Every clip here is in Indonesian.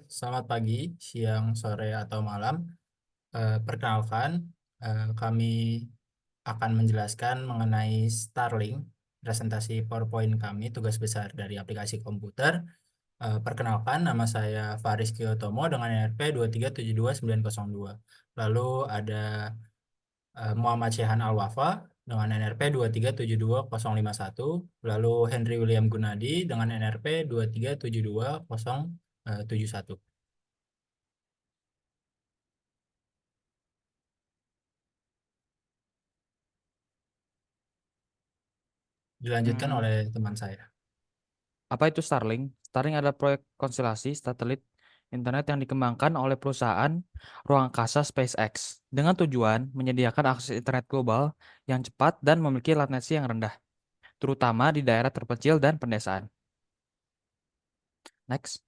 Selamat pagi, siang, sore, atau malam. Perkenalkan, kami akan menjelaskan mengenai Starlink, presentasi PowerPoint kami, tugas besar dari aplikasi komputer. Perkenalkan, nama saya Faris Kyotomo dengan NRP 2372902. Lalu ada Muhammad Syehan Al-Wafa dengan NRP 2372051. Lalu Henry William Gunadi dengan NRP 2372071. Dilanjutkan Hmm, oleh teman saya. apa itu Starlink? Starlink adalah proyek konstelasi satelit internet yang dikembangkan oleh perusahaan ruang angkasa SpaceX dengan tujuan menyediakan akses internet global yang cepat dan memiliki latensi yang rendah, terutama di daerah terpencil dan pedesaan. Next.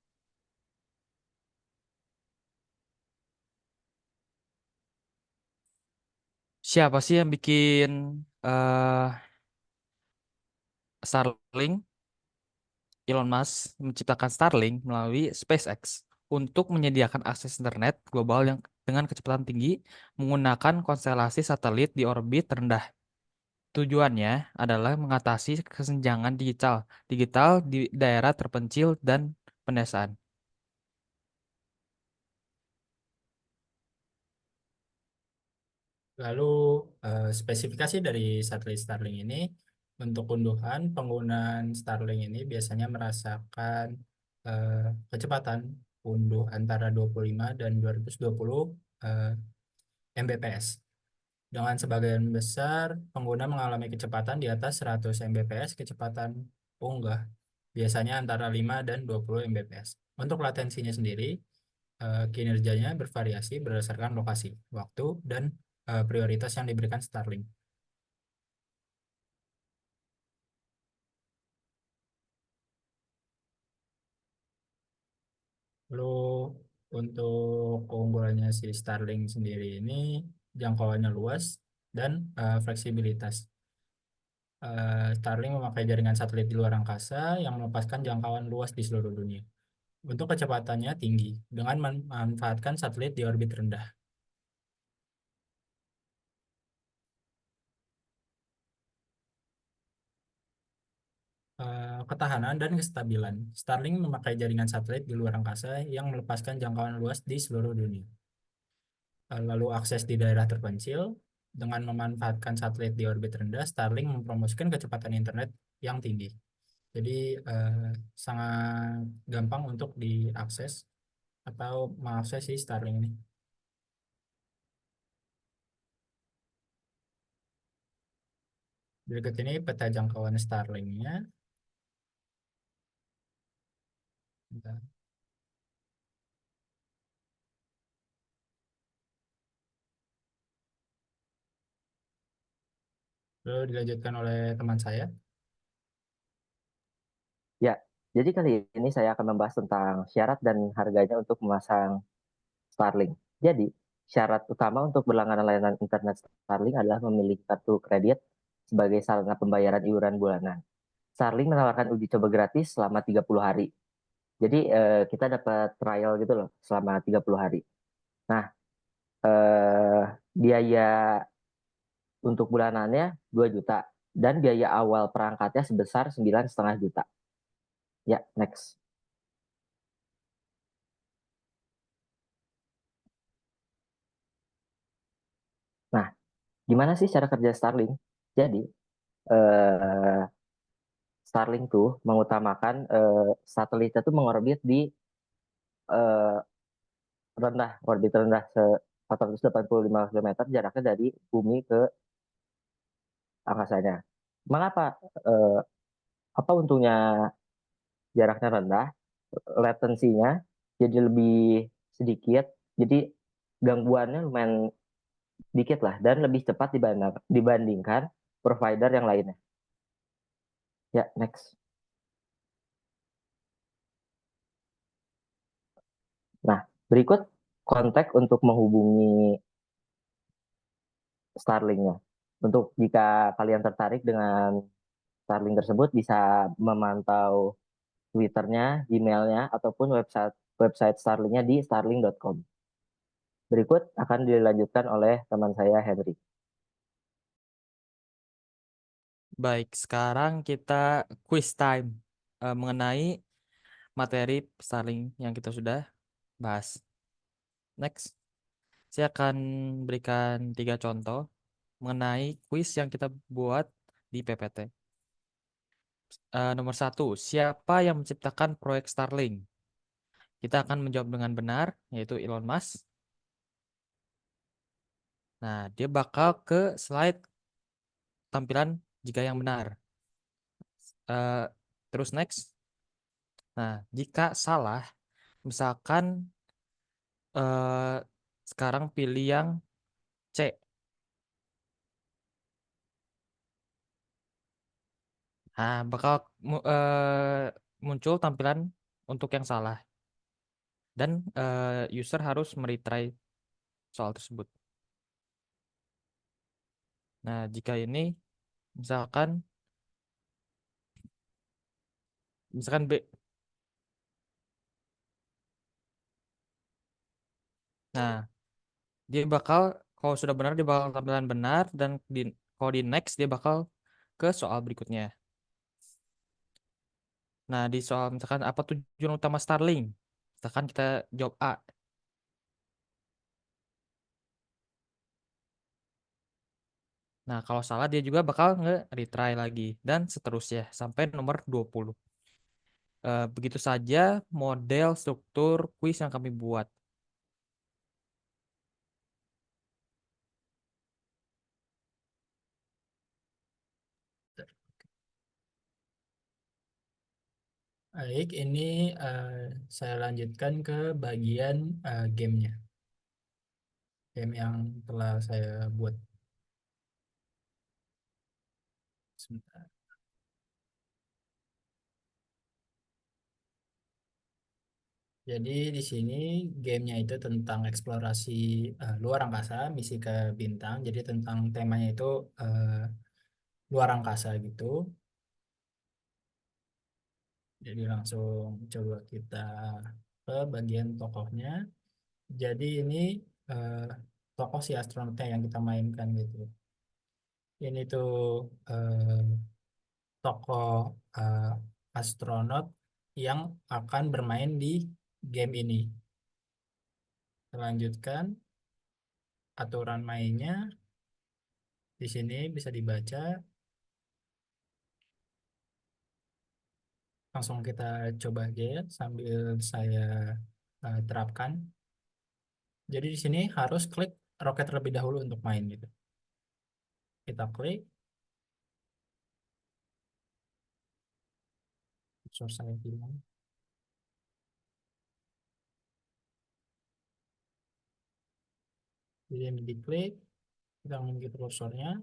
Siapa sih yang bikin eh Starlink? Elon Musk menciptakan Starlink melalui SpaceX untuk menyediakan akses internet global yang dengan kecepatan tinggi menggunakan konstelasi satelit di orbit rendah. Tujuannya adalah mengatasi kesenjangan digital di daerah terpencil dan pedesaan. Lalu spesifikasi dari satelit Starlink ini, untuk unduhan penggunaan Starlink ini biasanya merasakan eh, kecepatan unduh antara 25 dan 220 eh, Mbps. Dengan sebagian besar pengguna mengalami kecepatan di atas 100 Mbps, kecepatan unggah biasanya antara 5 dan 20 Mbps. Untuk latensinya sendiri, kinerjanya bervariasi berdasarkan lokasi, waktu, dan prioritas yang diberikan Starlink. Lalu untuk keunggulannya si Starlink sendiri ini jangkauannya luas dan fleksibilitas. Starlink memakai jaringan satelit di luar angkasa yang melepaskan jangkauan luas di seluruh dunia. Untuk kecepatannya tinggi dengan memanfaatkan satelit di orbit rendah. Ketahanan dan kestabilan. Starlink memakai jaringan satelit di luar angkasa yang melepaskan jangkauan luas di seluruh dunia. Lalu akses di daerah terpencil. Dengan memanfaatkan satelit di orbit rendah, Starlink mempromosikan kecepatan internet yang tinggi. Jadi sangat gampang untuk diakses atau mengakses si Starlink ini. Berikut ini peta jangkauan Starlink-nya. Bentar. Lalu dilanjutkan oleh teman saya. Ya, jadi kali ini saya akan membahas tentang syarat dan harganya untuk memasang Starlink. Jadi, syarat utama untuk berlangganan layanan internet Starlink adalah memiliki kartu kredit sebagai sarana pembayaran iuran bulanan. Starlink menawarkan uji coba gratis selama 30 hari. Jadi, kita dapat trial gitu loh selama 30 hari. Nah, biaya untuk bulanannya 2 juta dan biaya awal perangkatnya sebesar 9,5 juta. Ya, next. Nah, gimana sih cara kerja Starlink? Jadi, eh, Starlink tuh mengutamakan satelitnya tuh mengorbit di eh, rendah, orbit rendah 485 km jaraknya dari bumi ke angkasanya. Mengapa? Eh, apa untungnya jaraknya rendah? Latensinya jadi lebih sedikit, jadi gangguannya lumayan dikit lah dan lebih cepat dibandingkan provider yang lainnya. Ya, next. Nah, berikut kontak untuk menghubungi Starlink-nya. Untuk jika kalian tertarik dengan Starlink tersebut bisa memantau Twitternya, Gmailnya, ataupun website Starlingnya di starling.com. Berikut akan dilanjutkan oleh teman saya Henry. Baik, sekarang kita quiz time mengenai materi Starling yang kita sudah bahas. Next, saya akan berikan 3 contoh mengenai quiz yang kita buat di PPT. Nomor 1, siapa yang menciptakan proyek Starlink? Kita akan menjawab dengan benar, yaitu Elon Musk. Nah, dia bakal ke slide tampilan jika yang benar. Eh, Terus next. Nah, jika salah, misalkan eh, sekarang pilih yang C. Nah, bakal muncul tampilan untuk yang salah. Dan user harus meretry soal tersebut. Nah, jika ini misalkan B. Nah, dia bakal kalau sudah benar dia bakal tampilan benar dan kalau di next dia bakal ke soal berikutnya. Nah, di soal misalkan apa tujuan utama Starlink? Misalkan kita jawab A. Nah, kalau salah dia juga bakal nge-retry lagi dan seterusnya sampai nomor 20. Begitu saja model struktur kuis yang kami buat. Baik, ini saya lanjutkan ke bagian gamenya. Game yang telah saya buat. Sebentar. Jadi di sini gamenya itu tentang eksplorasi luar angkasa, misi ke bintang. Jadi tentang temanya itu luar angkasa gitu. Jadi langsung coba kita ke bagian tokohnya. Jadi ini eh, tokoh si astronotnya yang kita mainkan gitu. Ini tuh eh, tokoh eh, astronot yang akan bermain di game ini. Selanjutkan aturan mainnya di sini bisa dibaca. Langsung kita coba aja ya sambil saya terapkan. Jadi di sini harus klik roket terlebih dahulu untuk main gitu. Kita klik, source saya hilang. Jadi ini diklik, kita mengikuti kursornya.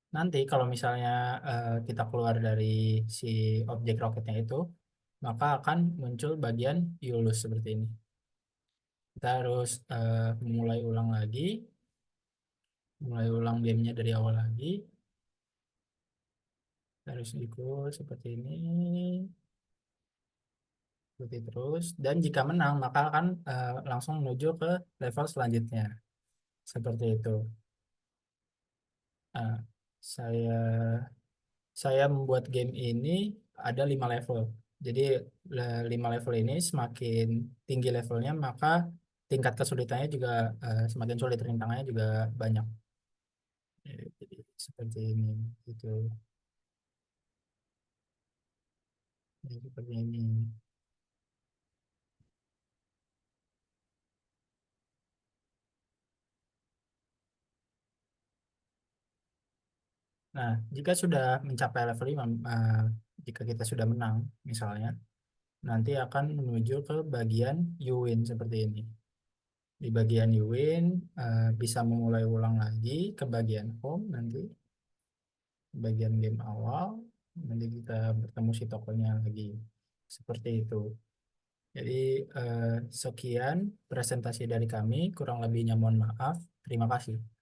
Nanti kalau misalnya kita keluar dari si objek roketnya itu, maka akan muncul bagian Yulus seperti ini. Kita harus memulai ulang lagi, mulai ulang gamenya dari awal lagi. Kita harus ikut seperti ini, ikuti terus. Dan jika menang, maka akan langsung menuju ke level selanjutnya. Seperti itu. Nah, saya saya membuat game ini ada 5 level. Jadi 5 level ini semakin tinggi levelnya maka tingkat kesulitannya juga semakin sulit, rintangannya juga banyak. Jadi seperti ini gitu. Jadi seperti ini. Nah, jika sudah mencapai level 5, jika kita sudah menang misalnya, nanti akan menuju ke bagian you win seperti ini. Di bagian you win bisa memulai ulang lagi ke bagian home nanti. Bagian game awal nanti kita bertemu si tokonya lagi seperti itu. Jadi sekian presentasi dari kami, kurang lebihnya mohon maaf. Terima kasih.